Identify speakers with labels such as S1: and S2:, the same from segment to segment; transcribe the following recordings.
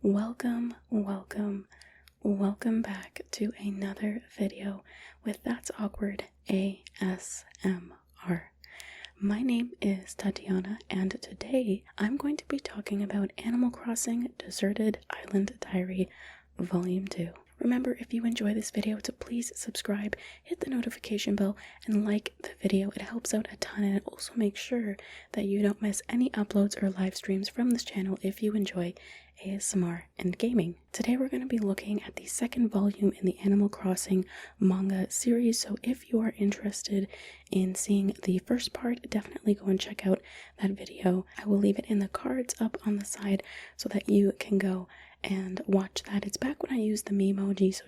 S1: Welcome back to another video with That's Awkward ASMR. My name is Tatiana, and today I'm going to be talking about Animal Crossing Deserted Island Diary Volume 2. Remember, if you enjoy this video, to please subscribe, hit the notification bell, and like the video. It helps out a ton, and it also makes sure that you don't miss any uploads or live streams from this channel if you enjoy ASMR and gaming. Today we're going to be looking at the second volume in the Animal Crossing manga series, so if you are interested in seeing the first part, definitely go and check out that video. I will leave it in the cards up on the side so that you can go and watch that. It's back when I used the Memoji, so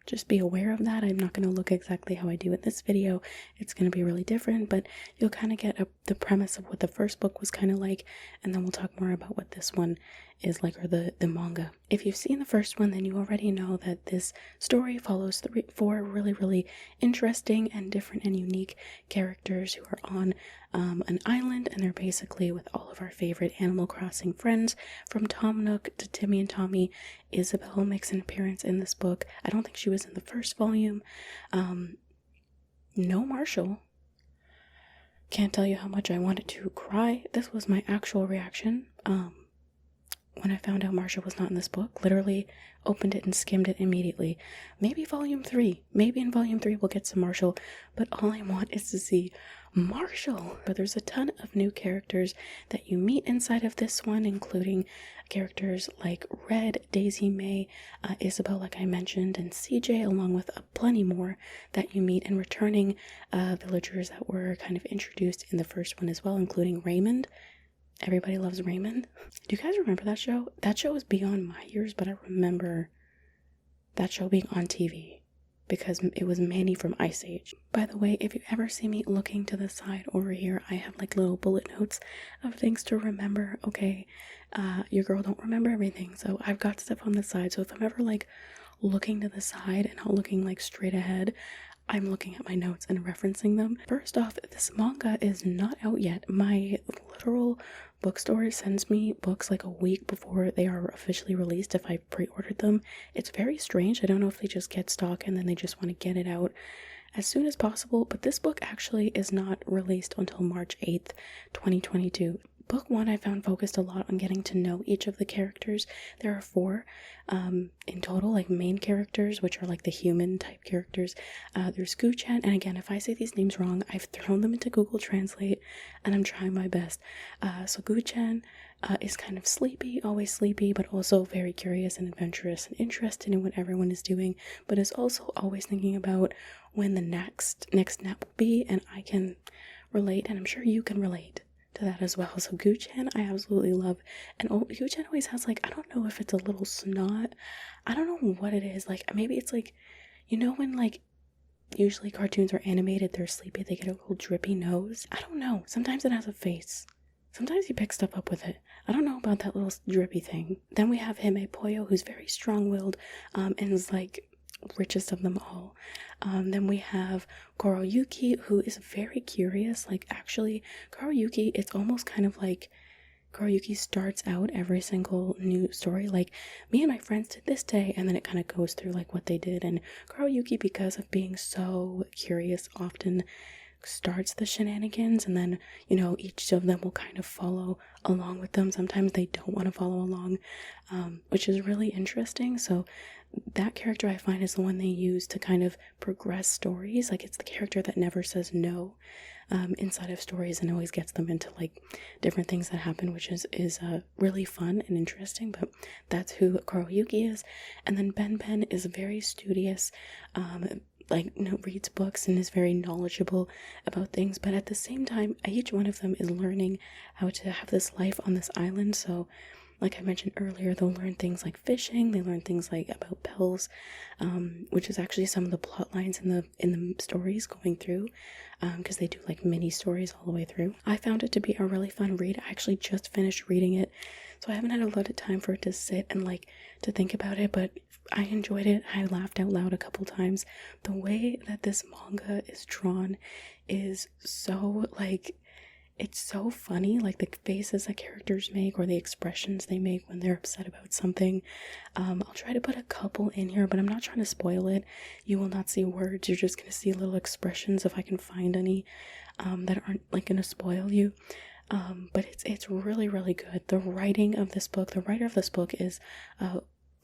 S1: just be aware of that. I'm not going to look exactly how I do in this video. It's going to be really different, but you'll kind of get the premise of what the first book was kind of like, and then we'll talk more about what this one is like, or the manga. If you've seen the first one, then you already know that this story follows four really interesting and different and unique characters who are on an island, and they're basically with all of our favorite Animal Crossing friends, from Tom Nook to Timmy and Tommy. Isabelle makes an appearance in this book. I don't think she was in the first volume. No Marshall. Can't tell you how much I wanted to cry. This was my actual reaction when I found out Marshall was not in this book. Literally opened it and skimmed it immediately. Maybe volume 3. Maybe in volume 3 we'll get some Marshall, but all I want is to see Marshall. But there's a ton of new characters that you meet inside of this one, including characters like Red, Daisy May, Isabelle, like I mentioned, and CJ, along with plenty more that you meet, and returning villagers that were kind of introduced in the first one as well, including Raymond. Everybody loves Raymond. Do you guys remember that show? That show was beyond my years, but I remember that show being on TV because it was Manny from Ice Age. By the way, if you ever see me looking to the side over here, I have like little bullet notes of things to remember. Okay, your girl don't remember everything, so I've got stuff on the side. So if I'm ever like looking to the side and not looking like straight ahead, I'm looking at my notes and referencing them. First off, this manga is not out yet. My literal bookstore sends me books like a week before they are officially released if I pre-ordered them. It's very strange. I don't know if they just get stock and then they just want to get it out as soon as possible, but this book actually is not released until March 8th, 2022. Book 1 I found focused a lot on getting to know each of the characters. There are 4 in total, like main characters, which are like the human type characters. There's Guchan, and again, if I say these names wrong, I've thrown them into Google Translate and I'm trying my best. So Guchan is kind of sleepy, always sleepy, but also very curious and adventurous and interested in what everyone is doing, but is also always thinking about when the next nap will be, and I can relate, and I'm sure you can relate to that as well. So Guchan I absolutely love, and Guchan always has like, I don't know if it's a little snot, I don't know what it is, like maybe it's like, you know when like usually cartoons are animated, they're sleepy, they get a little drippy nose. I don't know, sometimes it has a face, sometimes he picks stuff up with it. I don't know about that little drippy thing. Then we have Hime Poyo, who's very strong-willed and is like richest of them all. Then we have Kuroyuki, who is very curious. Like, actually, Kuroyuki, it's almost kind of like Kuroyuki starts out every single new story like me and my friends did this day, and then it kind of goes through like what they did. And Kuroyuki, because of being so curious, often starts the shenanigans, and then, you know, each of them will kind of follow along with them. Sometimes they don't want to follow along, which is really interesting. So that character I find is the one they use to kind of progress stories. Like, it's the character that never says no inside of stories and always gets them into like different things that happen, which is really fun and interesting. But that's who Kuroyuki is. And then Ben is very studious, like, you know, reads books and is very knowledgeable about things, but at the same time each one of them is learning how to have this life on this island. So like I mentioned earlier, they'll learn things like fishing, they learn things like about bells, which is actually some of the plot lines in the stories going through, because they do like mini stories all the way through. I found it to be a really fun read. I actually just finished reading it, so I haven't had a lot of time for it to sit and like to think about it, but I enjoyed it. I laughed out loud a couple times. The way that this manga is drawn is so like, it's so funny, like the faces that characters make or the expressions they make when they're upset about something. I'll try to put a couple in here, but I'm not trying to spoil it. You will not see words, you're just gonna see little expressions if I can find any that aren't like gonna spoil you. But it's really, really good. The writing of this book, the writer of this book is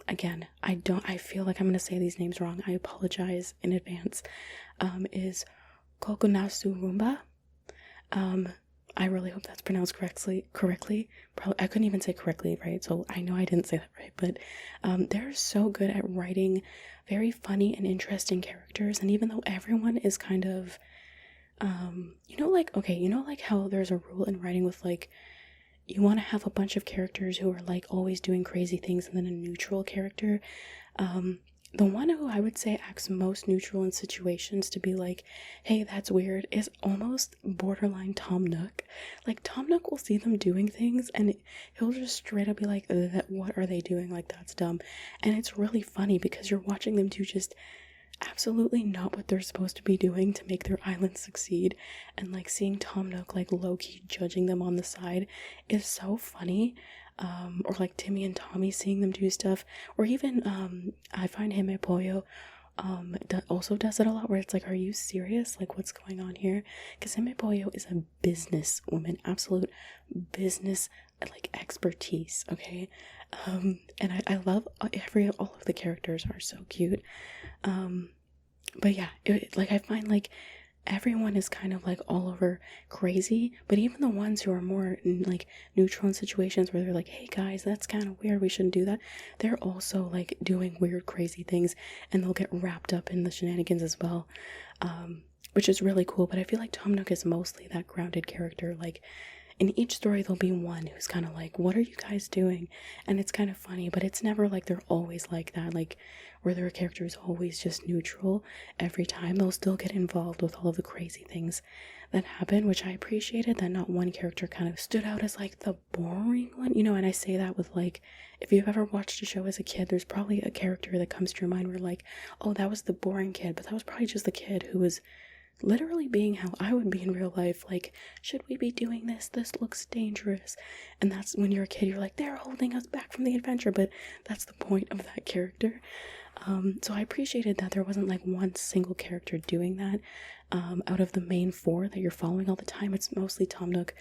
S1: again, I feel like I'm gonna say these names wrong. I apologize in advance. Is Kokunasu Rumba. I really hope that's pronounced correctly. Probably I couldn't even say correctly, right? So I know I didn't say that right, but they're so good at writing very funny and interesting characters. And even though everyone is kind of like how there's a rule in writing with like you want to have a bunch of characters who are like always doing crazy things and then a neutral character. The one who I would say acts most neutral in situations to be like, hey, that's weird, is almost borderline Tom Nook. Like, Tom Nook will see them doing things and he'll just straight up be like, what are they doing? Like, that's dumb. And it's really funny because you're watching them do just absolutely not what they're supposed to be doing to make their island succeed. And like seeing Tom Nook like low-key judging them on the side is so funny. Or like Timmy and Tommy seeing them do stuff, or even I find Hime Pollo also does it a lot where it's like, are you serious? Like, what's going on here? Because Hime Pollo is a business woman, absolute business like expertise, okay? And I love all of the characters are so cute. But yeah, like I find like everyone is kind of like all over crazy, but even the ones who are more like neutral in situations where they're like, hey guys, that's kind of weird, we shouldn't do that, they're also like doing weird crazy things and they'll get wrapped up in the shenanigans as well, which is really cool. But I feel like Tom Nook is mostly that grounded character. Like in each story there'll be one who's kind of like, what are you guys doing? And it's kind of funny, but it's never like they're always like that, like where their character is always just neutral every time. They'll still get involved with all of the crazy things that happen, which I appreciated, that not one character kind of stood out as like the boring one, you know. And I say that with like, if you've ever watched a show as a kid, there's probably a character that comes to your mind where like, oh, that was the boring kid, but that was probably just the kid who was literally being how I would be in real life. Like, should we be doing this? This looks dangerous. And that's when you're a kid, you're like, they're holding us back from the adventure, but that's the point of that character. So I appreciated that there wasn't like one single character doing that. Out of the main four that you're following all the time, it's mostly Tom Nook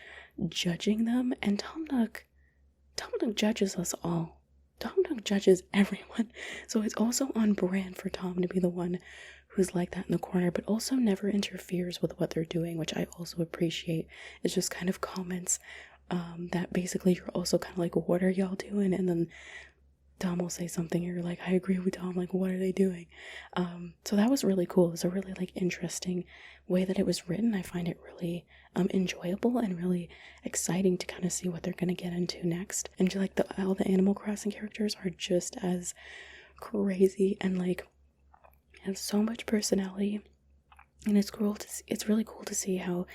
S1: judging them, and Tom Nook judges us all. Tom Nook judges everyone. So it's also on brand for Tom to be the one who's like that in the corner, but also never interferes with what they're doing, which I also appreciate. It's just kind of comments that basically you're also kind of like, what are y'all doing? And then Tom will say something and you're like, I agree with Tom, like, what are they doing? So that was really cool. It was a really like interesting way that it was written. I find it really enjoyable and really exciting to kind of see what they're going to get into next. And like all the Animal Crossing characters are just as crazy and like have so much personality. And it's really cool to see how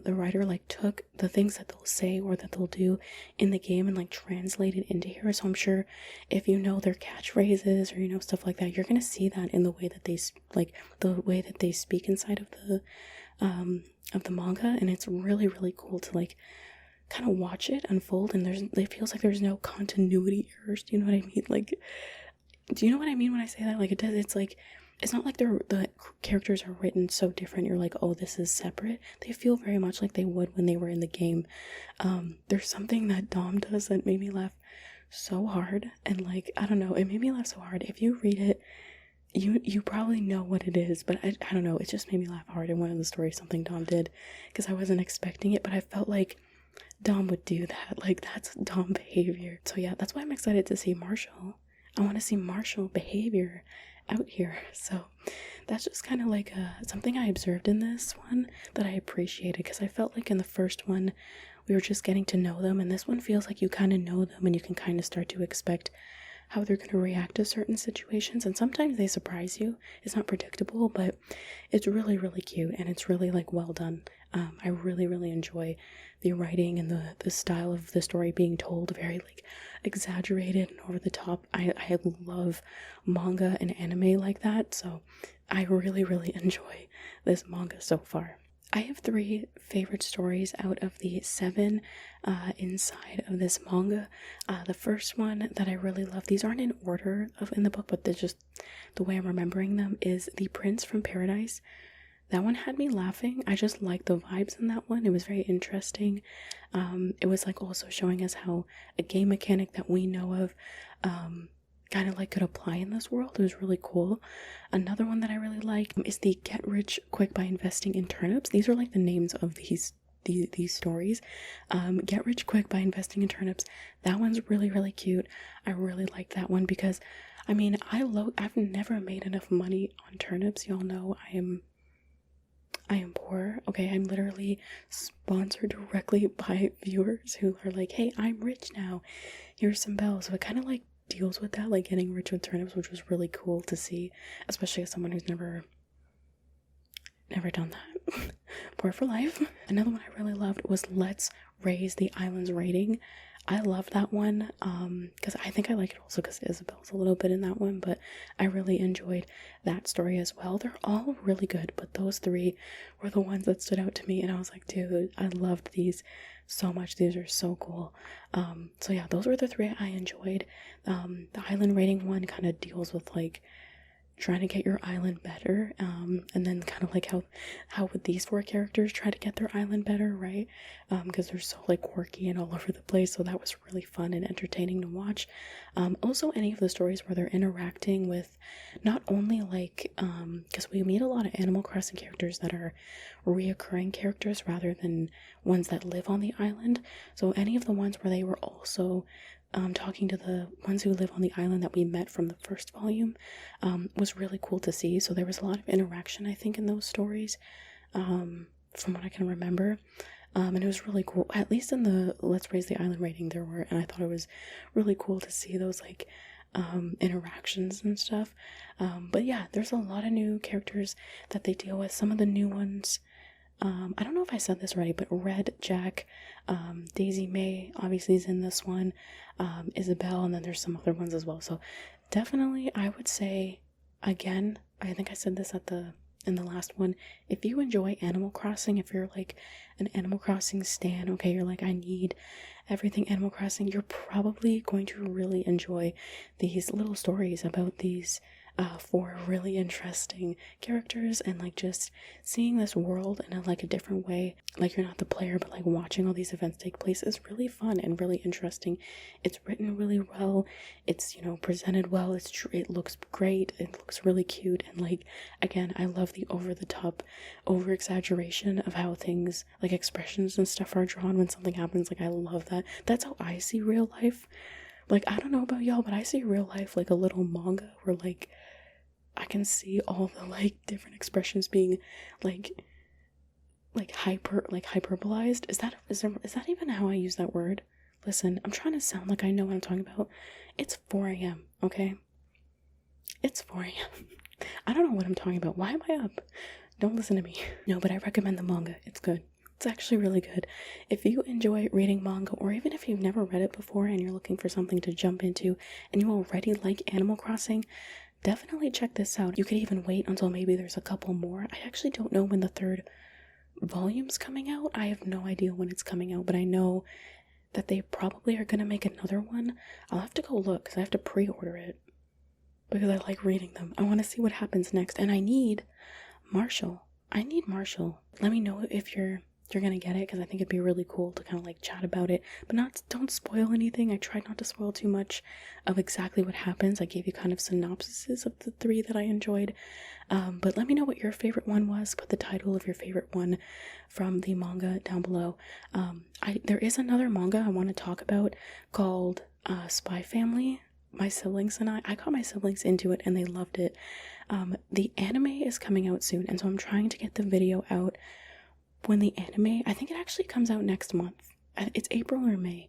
S1: the writer like took the things that they'll say or that they'll do in the game and like translate it into here. So I'm sure if you know their catchphrases or you know stuff like that, you're gonna see that in the way that they speak inside of the manga. And it's really, really cool to like kind of watch it unfold. And it feels like there's no continuity errors. Do you know what I mean? Like, do you know what I mean when I say that? Like, it does. It's like, it's not like the characters are written so different. You're like, oh, this is separate. They feel very much like they would when they were in the game. There's something that Dom does that made me laugh so hard. And like, I don't know, it made me laugh so hard. If you read it, you probably know what it is, but I don't know. It just made me laugh hard in one of the stories, something Dom did, because I wasn't expecting it, but I felt like Dom would do that. Like, that's Dom behavior. So yeah, that's why I'm excited to see Marshall. I want to see Marshall behavior out here. So that's just kind of like something I observed in this one that I appreciated, because I felt like in the first one we were just getting to know them, and this one feels like you kind of know them and you can kind of start to expect how they're going to react to certain situations, and sometimes they surprise you. It's not predictable, but it's really, really cute, and it's really like well done. I really, really enjoy the writing and the style of the story being told, very like exaggerated and over the top. I love manga and anime like that, so I really, really enjoy this manga so far. I have 3 favorite stories out of the 7 inside of this manga. The first one that I really love, these aren't in order in the book, but they're just the way I'm remembering them, is The Prince from Paradise. That one had me laughing. I just liked the vibes in that one. It was very interesting. It was like also showing us how a game mechanic that we know of kind of like could apply in this world. It was really cool. Another one that I really like is the Get Rich Quick by Investing in Turnips. These are like the names of these stories. Get Rich Quick by Investing in Turnips. That one's really, really cute. I really like that one because, I mean, I've never made enough money on turnips. Y'all know I am poor. Okay, I'm literally sponsored directly by viewers who are like, hey, I'm rich now. Here's some bells. So it kind of like deals with that, like getting rich with turnips, which was really cool to see, especially as someone who's never done that. Poor for life. Another one I really loved was Let's Raise the Island's Rating. I love that one because I think I like it also because Isabel's a little bit in that one, but I really enjoyed that story as well. They're all really good, but those 3 were the ones that stood out to me, and I was like, dude, I loved these so much. These are so cool. So yeah, those were the 3 I enjoyed. The island rating one kind of deals with like trying to get your island better, and then kind of like how would these 4 characters try to get their island better, right? Because they're so like quirky and all over the place, so that was really fun and entertaining to watch. Also any of the stories where they're interacting with not only like because we meet a lot of Animal Crossing characters that are reoccurring characters rather than ones that live on the island, so any of the ones where they were also talking to the ones who live on the island that we met from the first volume was really cool to see. So there was a lot of interaction, I think, in those stories, from what I can remember. And it was really cool. At least in the Let's Raise the Island rating there were, and I thought it was really cool to see those like interactions and stuff. But yeah, there's a lot of new characters that they deal with. Some of the new ones, I don't know if I said this already, but Red, Jack, Daisy May obviously is in this one, Isabel, and then there's some other ones as well. So definitely I would say, again, I think I said this in the last one, if you enjoy Animal Crossing, if you're like an Animal Crossing stan, okay, you're like, I need everything Animal Crossing, you're probably going to really enjoy these little stories about these 4 really interesting characters, and like just seeing this world in a different way, like you're not the player but like watching all these events take place is really fun and really interesting. It's written really well, it's, you know, presented well, it looks great, it looks really cute, and like, again, I love the over-the-top over exaggeration of how things like expressions and stuff are drawn when something happens. Like, I love that. That's how I see real life. Like, I don't know about y'all, but I see real life like a little manga where like I can see all the like different expressions being like hyperbolized. Is that even how I use that word? Listen, I'm trying to sound like I know what I'm talking about. It's 4 a.m., okay? It's 4 a.m. I don't know what I'm talking about. Why am I up? Don't listen to me. No, but I recommend the manga. It's good. It's actually really good. If you enjoy reading manga, or even if you've never read it before and you're looking for something to jump into and you already like Animal Crossing, definitely check this out. You could even wait until maybe there's a couple more. I actually don't know when the 3rd volume's coming out. I have no idea when it's coming out, but I know that they probably are going to make another one. I'll have to go look because I have to pre-order it because I like reading them. I want to see what happens next, and I need Marshall. Let me know if you're gonna get it, because I think it'd be really cool to kind of like chat about it, but don't spoil anything. I tried not to spoil too much of exactly what happens. I gave you kind of synopsises of the 3 that I enjoyed, but let me know what your favorite one was. Put the title of your favorite one from the manga down below. There is another manga I want to talk about called Spy Family. My siblings and I got my siblings into it and they loved it. The anime is coming out soon, and so I'm trying to get the video out when the anime, I think it actually comes out next month. It's April or May.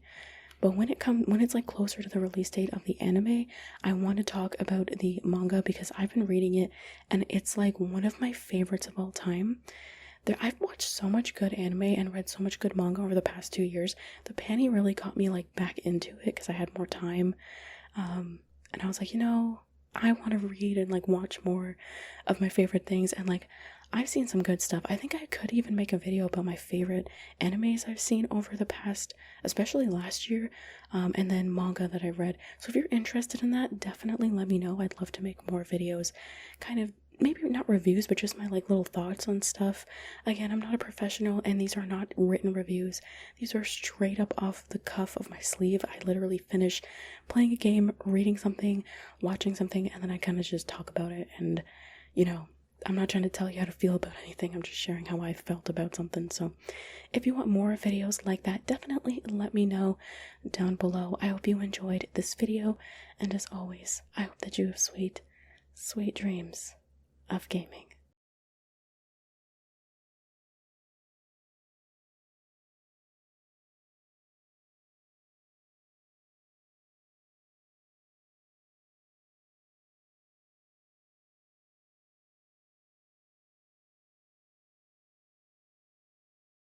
S1: But when it's like closer to the release date of the anime, I want to talk about the manga because I've been reading it and it's like one of my favorites of all time. I've watched so much good anime and read so much good manga over the past 2 years. The Panty really got me like back into it because I had more time. And I was like, you know, I want to read and like watch more of my favorite things, and like I've seen some good stuff. I think I could even make a video about my favorite animes I've seen over the past, especially last year, and then manga that I've read. So if you're interested in that, definitely let me know. I'd love to make more videos, kind of, maybe not reviews, but just my like little thoughts on stuff. Again, I'm not a professional, and these are not written reviews. These are straight up off the cuff of my sleeve. I literally finish playing a game, reading something, watching something, and then I kind of just talk about it. And, you know, I'm not trying to tell you how to feel about anything. I'm just sharing how I felt about something. So if you want more videos like that, definitely let me know down below. I hope you enjoyed this video, and as always, I hope that you have sweet, sweet dreams of gaming.